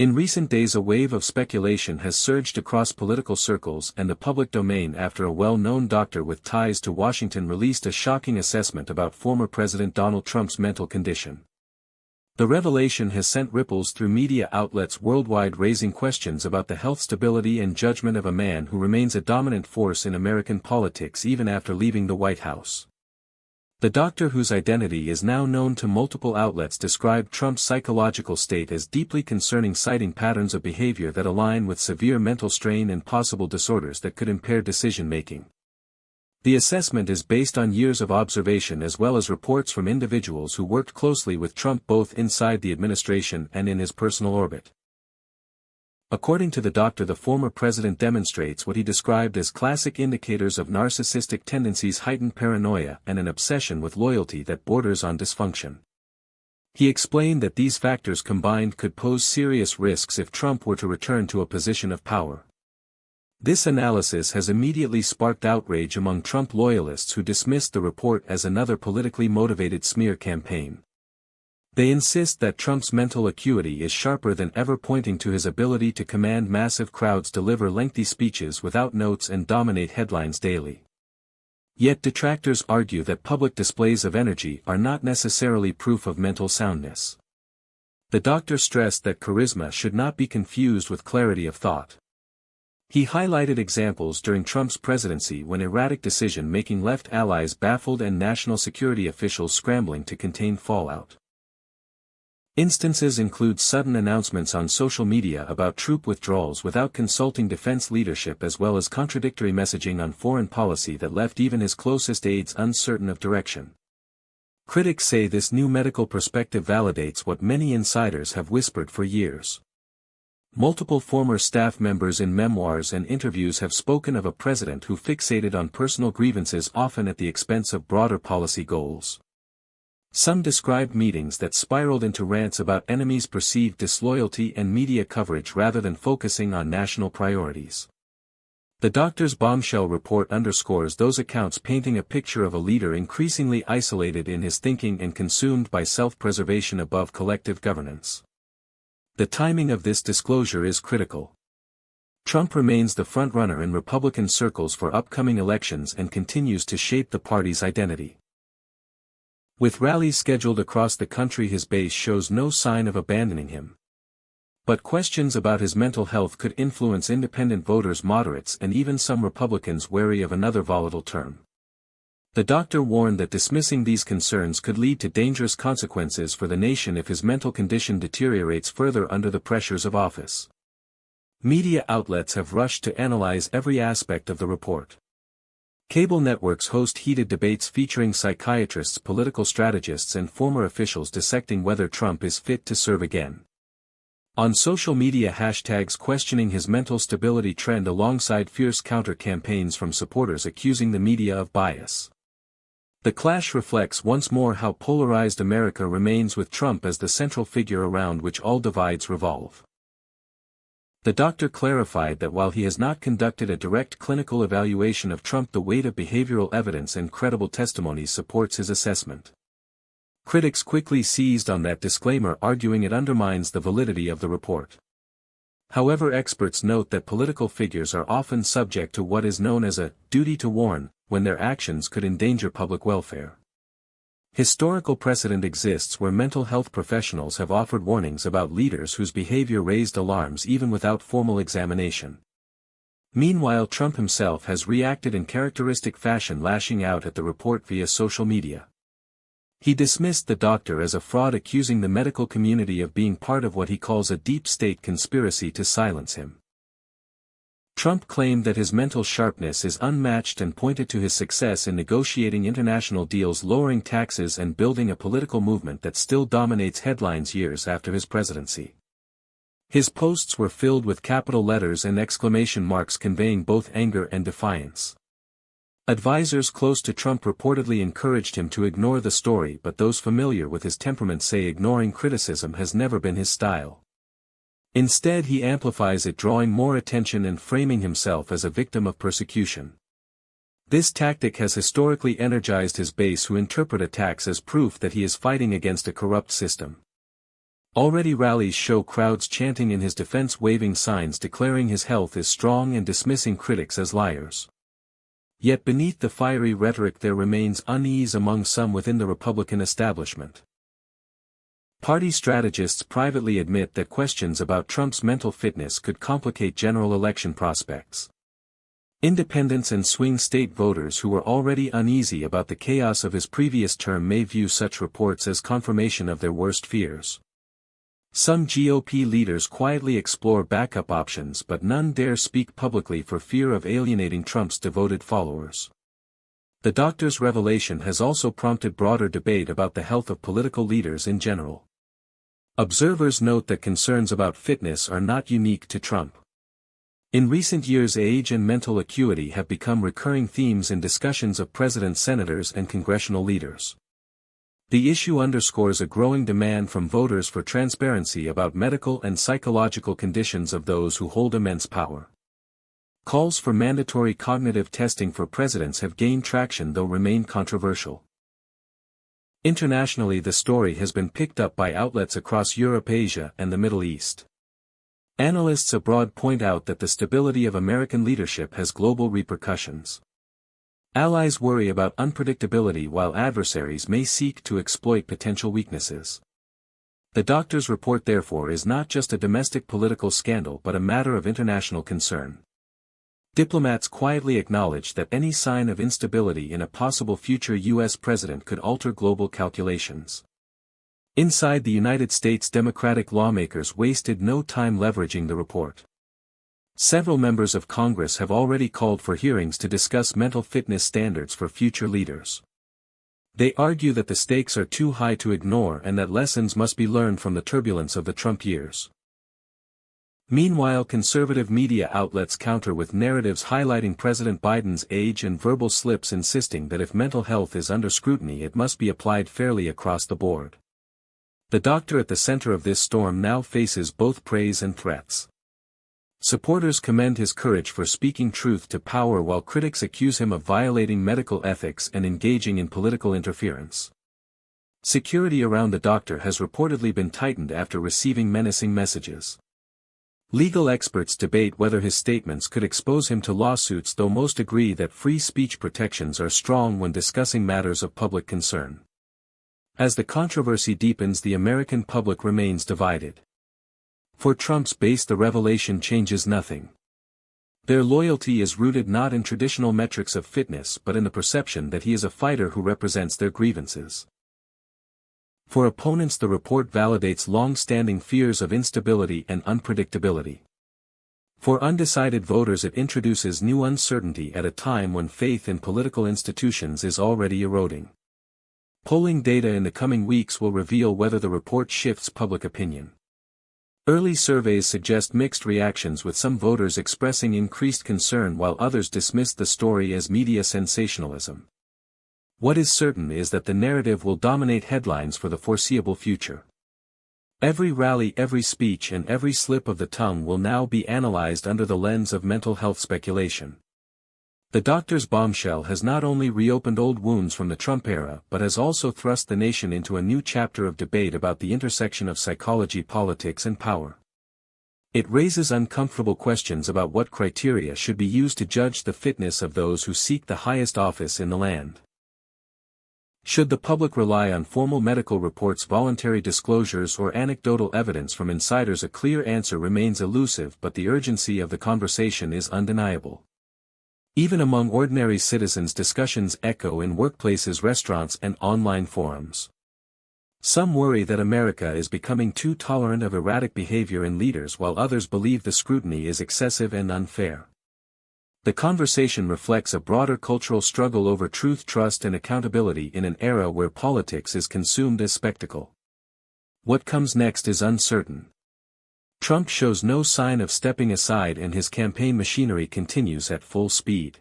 In recent days, a wave of speculation has surged across political circles and the public domain after a well-known doctor with ties to Washington released a shocking assessment about former President Donald Trump's mental condition. The revelation has sent ripples through media outlets worldwide, raising questions about the health, stability and judgment of a man who remains a dominant force in American politics even after leaving the White House. The doctor, whose identity is now known to multiple outlets, described Trump's psychological state as deeply concerning, citing patterns of behavior that align with severe mental strain and possible disorders that could impair decision-making. The assessment is based on years of observation as well as reports from individuals who worked closely with Trump both inside the administration and in his personal orbit. According to the doctor, the former president demonstrates what he described as classic indicators of narcissistic tendencies: heightened paranoia and an obsession with loyalty that borders on dysfunction. He explained that these factors combined could pose serious risks if Trump were to return to a position of power. This analysis has immediately sparked outrage among Trump loyalists who dismissed the report as another politically motivated smear campaign. They insist that Trump's mental acuity is sharper than ever, pointing to his ability to command massive crowds, deliver lengthy speeches without notes and dominate headlines daily. Yet detractors argue that public displays of energy are not necessarily proof of mental soundness. The doctor stressed that charisma should not be confused with clarity of thought. He highlighted examples during Trump's presidency when erratic decision-making left allies baffled and national security officials scrambling to contain fallout. Instances include sudden announcements on social media about troop withdrawals without consulting defense leadership, as well as contradictory messaging on foreign policy that left even his closest aides uncertain of direction. Critics say this new medical perspective validates what many insiders have whispered for years. Multiple former staff members in memoirs and interviews have spoken of a president who fixated on personal grievances, often at the expense of broader policy goals. Some described meetings that spiraled into rants about enemies' perceived disloyalty and media coverage rather than focusing on national priorities. The doctor's bombshell report underscores those accounts, painting a picture of a leader increasingly isolated in his thinking and consumed by self-preservation above collective governance. The timing of this disclosure is critical. Trump remains the frontrunner in Republican circles for upcoming elections and continues to shape the party's identity. With rallies scheduled across the country, his base shows no sign of abandoning him. But questions about his mental health could influence independent voters, moderates, and even some Republicans wary of another volatile term. The doctor warned that dismissing these concerns could lead to dangerous consequences for the nation if his mental condition deteriorates further under the pressures of office. Media outlets have rushed to analyze every aspect of the report. Cable networks host heated debates featuring psychiatrists, political strategists, and former officials dissecting whether Trump is fit to serve again. On social media, hashtags questioning his mental stability trend alongside fierce counter-campaigns from supporters accusing the media of bias. The clash reflects once more how polarized America remains, with Trump as the central figure around which all divides revolve. The doctor clarified that while he has not conducted a direct clinical evaluation of Trump, the weight of behavioral evidence and credible testimonies supports his assessment. Critics quickly seized on that disclaimer, arguing it undermines the validity of the report. However, experts note that political figures are often subject to what is known as a duty to warn, when their actions could endanger public welfare. Historical precedent exists where mental health professionals have offered warnings about leaders whose behavior raised alarms even without formal examination. Meanwhile, Trump himself has reacted in characteristic fashion, lashing out at the report via social media. He dismissed the doctor as a fraud, accusing the medical community of being part of what he calls a deep state conspiracy to silence him. Trump claimed that his mental sharpness is unmatched and pointed to his success in negotiating international deals, lowering taxes, and building a political movement that still dominates headlines years after his presidency. His posts were filled with capital letters and exclamation marks conveying both anger and defiance. Advisors close to Trump reportedly encouraged him to ignore the story, but those familiar with his temperament say ignoring criticism has never been his style. Instead, he amplifies it, drawing more attention and framing himself as a victim of persecution. This tactic has historically energized his base, who interpret attacks as proof that he is fighting against a corrupt system. Already rallies show crowds chanting in his defense, waving signs declaring his health is strong and dismissing critics as liars. Yet beneath the fiery rhetoric there remains unease among some within the Republican establishment. Party strategists privately admit that questions about Trump's mental fitness could complicate general election prospects. Independents and swing state voters who were already uneasy about the chaos of his previous term may view such reports as confirmation of their worst fears. Some GOP leaders quietly explore backup options, but none dare speak publicly for fear of alienating Trump's devoted followers. The doctor's revelation has also prompted broader debate about the health of political leaders in general. Observers note that concerns about fitness are not unique to Trump. In recent years, age and mental acuity have become recurring themes in discussions of presidents, senators, and congressional leaders. The issue underscores a growing demand from voters for transparency about medical and psychological conditions of those who hold immense power. Calls for mandatory cognitive testing for presidents have gained traction though remain controversial. Internationally, the story has been picked up by outlets across Europe, Asia, and the Middle East. Analysts abroad point out that the stability of American leadership has global repercussions. Allies worry about unpredictability while adversaries may seek to exploit potential weaknesses. The doctor's report therefore is not just a domestic political scandal but a matter of international concern. Diplomats quietly acknowledge that any sign of instability in a possible future U.S. president could alter global calculations. Inside the United States, Democratic lawmakers wasted no time leveraging the report. Several members of Congress have already called for hearings to discuss mental fitness standards for future leaders. They argue that the stakes are too high to ignore and that lessons must be learned from the turbulence of the Trump years. Meanwhile, conservative media outlets counter with narratives highlighting President Biden's age and verbal slips, insisting that if mental health is under scrutiny it must be applied fairly across the board. The doctor at the center of this storm now faces both praise and threats. Supporters commend his courage for speaking truth to power while critics accuse him of violating medical ethics and engaging in political interference. Security around the doctor has reportedly been tightened after receiving menacing messages. Legal experts debate whether his statements could expose him to lawsuits, though most agree that free speech protections are strong when discussing matters of public concern. As the controversy deepens, the American public remains divided. For Trump's base, the revelation changes nothing. Their loyalty is rooted not in traditional metrics of fitness but in the perception that he is a fighter who represents their grievances. For opponents, the report validates long-standing fears of instability and unpredictability. For undecided voters, it introduces new uncertainty at a time when faith in political institutions is already eroding. Polling data in the coming weeks will reveal whether the report shifts public opinion. Early surveys suggest mixed reactions, with some voters expressing increased concern while others dismissed the story as media sensationalism. What is certain is that the narrative will dominate headlines for the foreseeable future. Every rally, every speech, and every slip of the tongue will now be analyzed under the lens of mental health speculation. The doctor's bombshell has not only reopened old wounds from the Trump era but has also thrust the nation into a new chapter of debate about the intersection of psychology, politics, and power. It raises uncomfortable questions about what criteria should be used to judge the fitness of those who seek the highest office in the land. Should the public rely on formal medical reports, voluntary disclosures, or anecdotal evidence from insiders? A clear answer remains elusive, but the urgency of the conversation is undeniable. Even among ordinary citizens, discussions echo in workplaces, restaurants, and online forums. Some worry that America is becoming too tolerant of erratic behavior in leaders, while others believe the scrutiny is excessive and unfair. The conversation reflects a broader cultural struggle over truth, trust, and accountability in an era where politics is consumed as spectacle. What comes next is uncertain. Trump shows no sign of stepping aside and his campaign machinery continues at full speed.